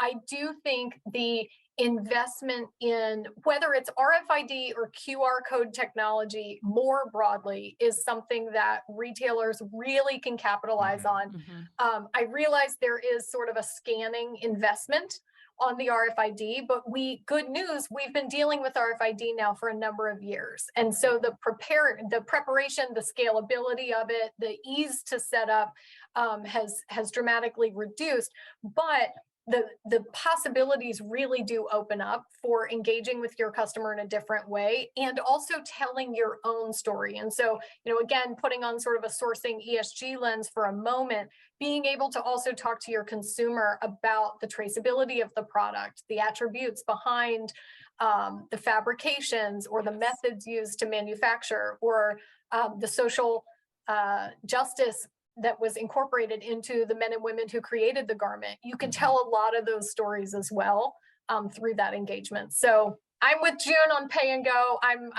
I do think the investment in whether it's RFID or QR code technology more broadly is something that retailers really can capitalize on. I realize there is sort of a scanning investment on the RFID, but good news, we've been dealing with RFID now for a number of years. And so the preparation, the scalability of it, the ease to set up has dramatically reduced. But the possibilities really do open up for engaging with your customer in a different way and also telling your own story. And so, again, putting on sort of a sourcing ESG lens for a moment, being able to also talk to your consumer about the traceability of the product, the attributes behind the fabrications or the methods used to manufacture, or the social justice that was incorporated into the men and women who created the garment. You can tell a lot of those stories as well through that engagement. So I'm with June on pay and go. I'm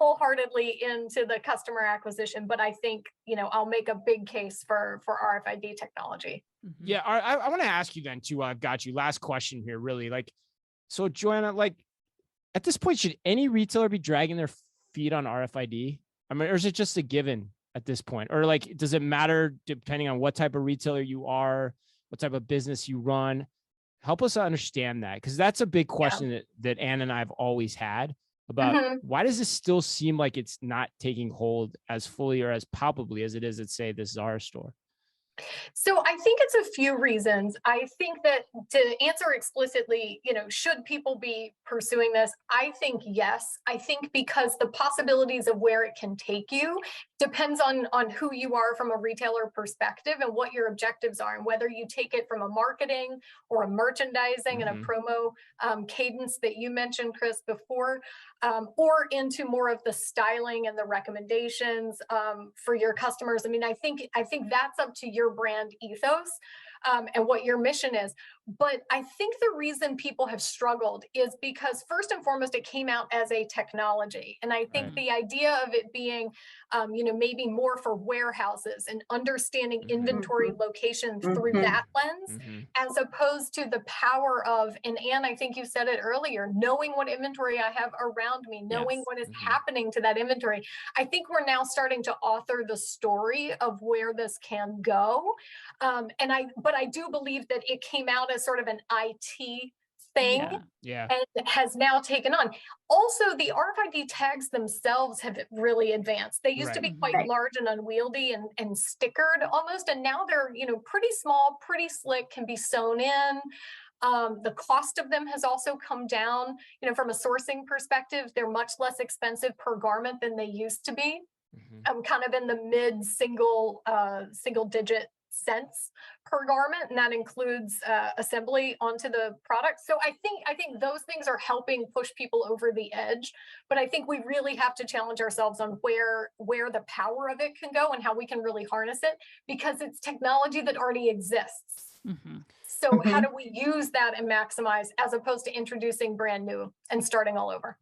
wholeheartedly into the customer acquisition, but I think, I'll make a big case for RFID technology. Yeah, I want to ask you then too, I've got you, last question here, really. So Joanna, at this point, should any retailer be dragging their feet on RFID? I mean, or is it just a given at this point? Or does it matter depending on what type of retailer you are, what type of business you run? Help us understand that, because that's a big question that Ann and I have always had about why does this still seem like it's not taking hold as fully or as palpably as it is at, say, this Zara store? So I think it's a few reasons. I think that to answer explicitly, should people be pursuing this? I think yes. I think because the possibilities of where it can take you depends on who you are from a retailer perspective and what your objectives are, and whether you take it from a marketing or a merchandising and a promo cadence that you mentioned, Chris, before, or into more of the styling and the recommendations for your customers. I mean, I think that's up to your brand ethos and what your mission is. But I think the reason people have struggled is because, first and foremost, it came out as a technology. And I think the idea of it being, maybe more for warehouses and understanding inventory location through that lens, as opposed to the power of, and Ann, I think you said it earlier, knowing what inventory I have around me, knowing what is happening to that inventory. I think we're now starting to author the story of where this can go. But I do believe that it came out as sort of an IT thing and has now taken on. Also, the RFID tags themselves have really advanced. They used to be quite large and unwieldy and stickered almost, and now they're, pretty small, pretty slick, can be sewn in. The cost of them has also come down. From a sourcing perspective, they're much less expensive per garment than they used to be. Kind of in the mid single digit cents per garment, and that includes assembly onto the product. So I think those things are helping push people over the edge, but I think we really have to challenge ourselves on where the power of it can go and how we can really harness it, because it's technology that already exists. So how do we use that and maximize, as opposed to introducing brand new and starting all over?